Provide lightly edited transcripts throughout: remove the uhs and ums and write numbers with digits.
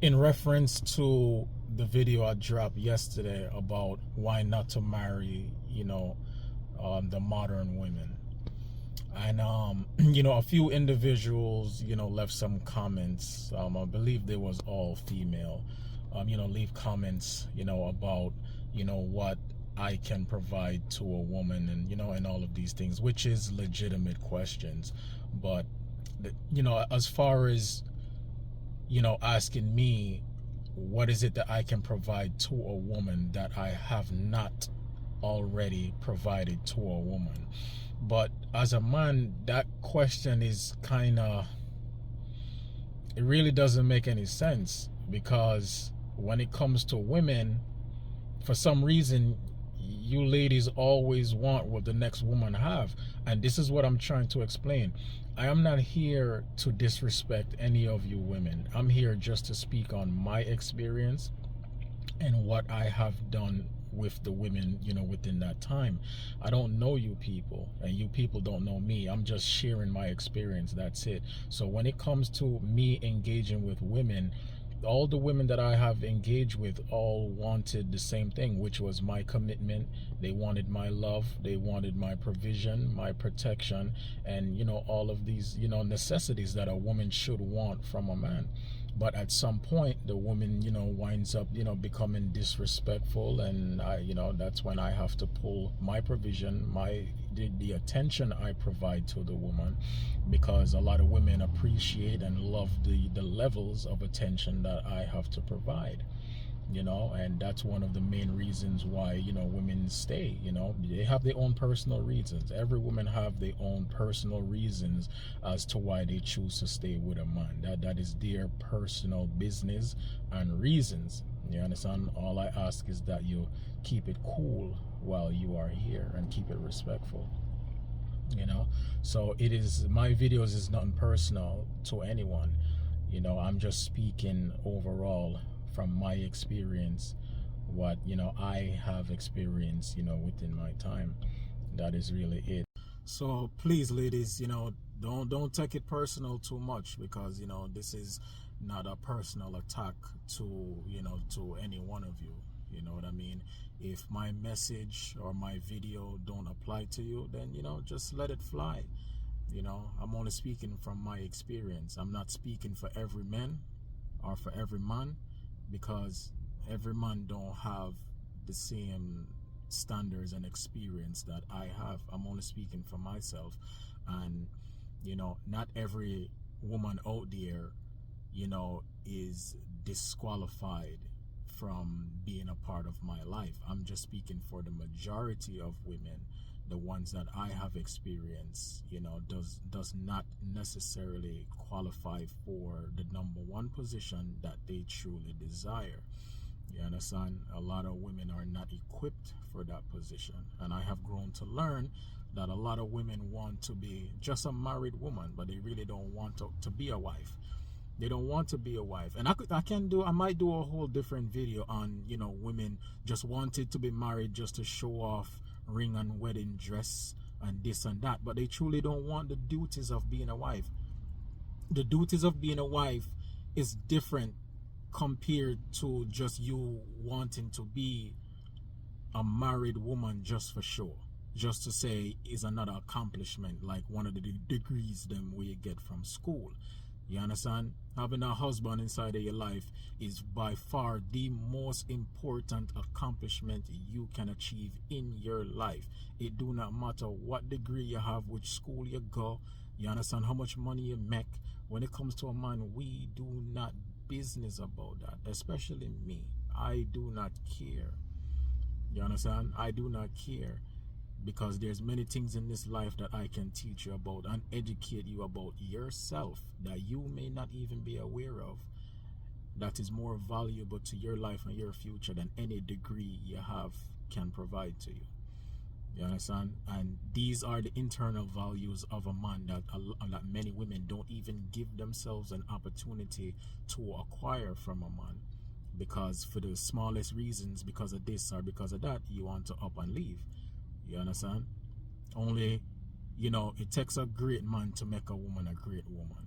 In reference to the video I dropped yesterday about why not to marry, the modern women. And, a few individuals, left some comments. I believe they was all female, leave comments, about, what I can provide to a woman and all of these things, which is legitimate questions. But, as far as, asking me what is it that I can provide to a woman that I have not already provided to a woman. But as a man, that question is it really doesn't make any sense, because when it comes to women, for some reason, you ladies always want what the next woman have. And this is what I'm trying to explain. I am not here to disrespect any of you women. I'm here just to speak on my experience and what I have done with the women, within that time. I don't know you people, and you people don't know me. I'm just sharing my experience. That's it. So when it comes to me engaging with women, all the women that I have engaged with all wanted the same thing, which was my commitment. They wanted my love, they wanted my provision, my protection, and all of these necessities that a woman should want from a man. But at some point the woman winds up becoming disrespectful, and that's when I have to pull my provision, the attention I provide to the woman, because a lot of women appreciate and love the levels of attention that I have to provide. And that's one of the main reasons why women stay. They have their own personal reasons. Every woman have their own personal reasons as to why they choose to stay with a man. That is their personal business and reasons. You understand? All I ask is that you keep it cool while you are here, and keep it respectful. So it is, my videos is nothing personal to anyone. I'm just speaking overall from my experience, what I have experienced within my time. That is really it. So please, ladies, don't take it personal too much, because this is not a personal attack to to any one of you. You know what I mean? If my message or my video don't apply to you, then just let it fly. I'm only speaking from my experience. I'm not speaking for every man or for every man, because every man don't have the same standards and experience that I have. I'm only speaking for myself. And not every woman out there is disqualified from being a part of my life. I'm just speaking for the majority of women. The ones that I have experienced, does not necessarily qualify for the number one position that they truly desire. You understand? A lot of women are not equipped for that position. And I have grown to learn that a lot of women want to be just a married woman, but they really don't want to be a wife. They don't want to be a wife. And I might do a whole different video on, women just wanted to be married just to show off ring and wedding dress and this and that, but they truly don't want the duties of being a wife. The duties of being a wife is different compared to just you wanting to be a married woman just for show, just to say is another accomplishment, like one of the degrees them we get from school. You understand? Having a husband inside of your life is by far the most important accomplishment you can achieve in your life. It do not matter what degree you have, which school you go, you understand, how much money you make. When it comes to a man, we do not business about that, especially me. I do not care. You understand? I do not care, because there's many things in this life that I can teach you about and educate you about yourself that you may not even be aware of, that is more valuable to your life and your future than any degree you have can provide to you. You understand? And these are the internal values of a man that many women don't even give themselves an opportunity to acquire from a man, because for the smallest reasons, because of this or because of that, you want to up and leave. You understand? Only, it takes a great man to make a woman a great woman.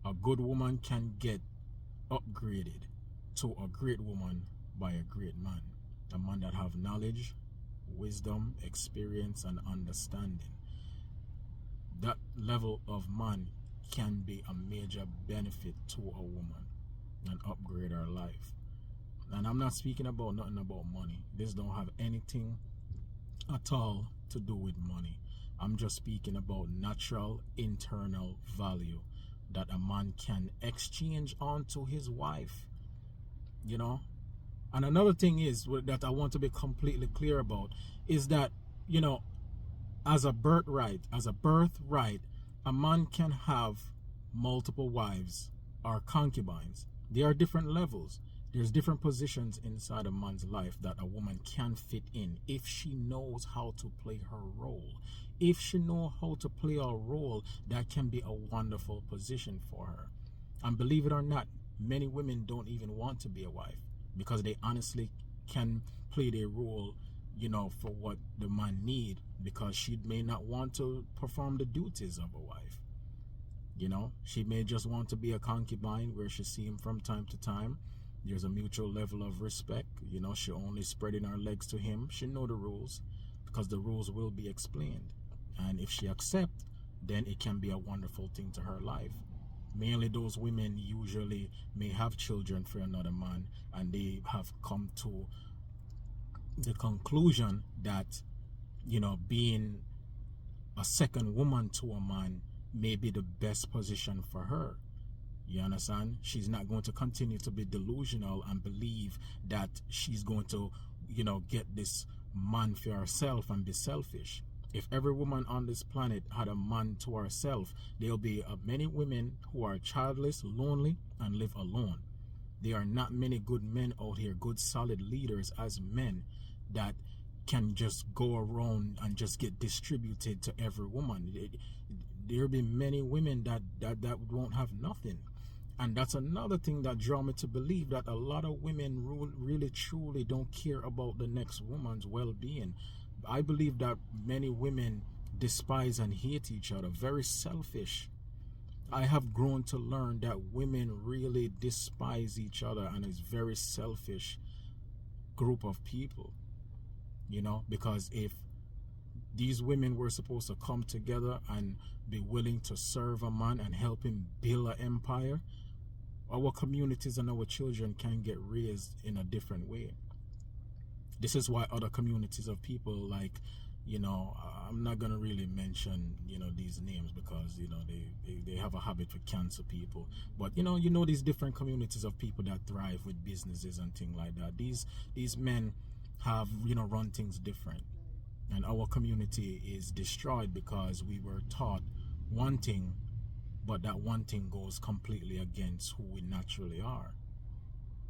A good woman can get upgraded to a great woman by a great man. A man that have knowledge, wisdom, experience, and understanding. That level of man can be a major benefit to a woman and upgrade her life. And I'm not speaking about nothing about money. This don't have anything at all to do with money. I'm just speaking about natural internal value that a man can exchange onto his wife, you know. And another thing is that I want to be completely clear about is that, you know, as a birthright, a man can have multiple wives or concubines. There are different levels. There's different positions inside a man's life that a woman can fit in if she knows how to play her role. If she knows how to play a role, that can be a wonderful position for her. And believe it or not, many women don't even want to be a wife because they honestly can play their role, you know, for what the man need, because she may not want to perform the duties of a wife. You know, she may just want to be a concubine where she see him from time to time. There's a mutual level of respect. You know, she only spreading her legs to him. She know the rules because the rules will be explained. And if she accept, then it can be a wonderful thing to her life. Mainly those women usually may have children for another man, and they have come to the conclusion that, you know, being a second woman to a man may be the best position for her. You understand? She's not going to continue to be delusional and believe that she's going to, you know, get this man for herself and be selfish. If every woman on this planet had a man to herself, there'll be many women who are childless, lonely, and live alone. There are not many good men out here, good solid leaders as men, that can just go around and just get distributed to every woman. There'll be many women that won't have nothing. And that's another thing that draw me to believe that a lot of women really truly don't care about the next woman's well-being. I believe that many women despise and hate each other, very selfish. I have grown to learn that women really despise each other and is very selfish group of people, you know, because if these women were supposed to come together and be willing to serve a man and help him build an empire, our communities and our children can get raised in a different way. This is why other communities of people, like, you know, I'm not going to really mention, you know, these names because, you know, they have a habit to cancel people. But, you know, these different communities of people that thrive with businesses and things like that. These men have, you know, run things different. And our community is destroyed because we were taught one thing, but that one thing goes completely against who we naturally are.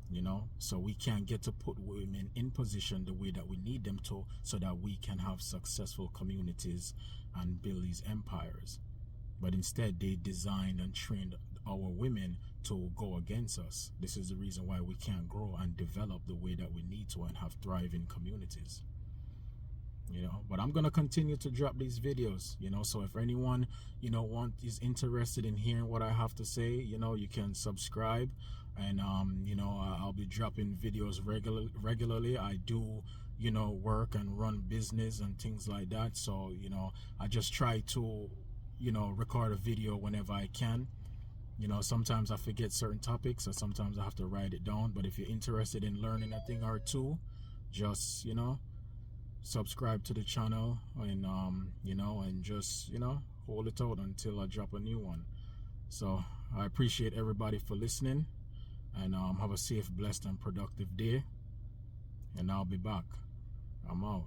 You know, so we can't get to put women in position the way that we need them to, so that we can have successful communities and build these empires. But instead, they designed and trained our women to go against us. This is the reason why we can't grow and develop the way that we need to and have thriving communities. You know, but I'm gonna continue to drop these videos, you know, so if anyone, you know, is interested in hearing what I have to say, you know, you can subscribe. And you know, I'll be dropping videos regularly. I do, you know, work and run business and things like that, so, you know, I just try to, you know, record a video whenever I can. You know, sometimes I forget certain topics, or sometimes I have to write it down. But if you're interested in learning a thing or two, just, you know, subscribe to the channel, and you know, and just, you know, hold it out until I drop a new one. So I appreciate everybody for listening, and have a safe, blessed, and productive day, and I'll be back. I'm out.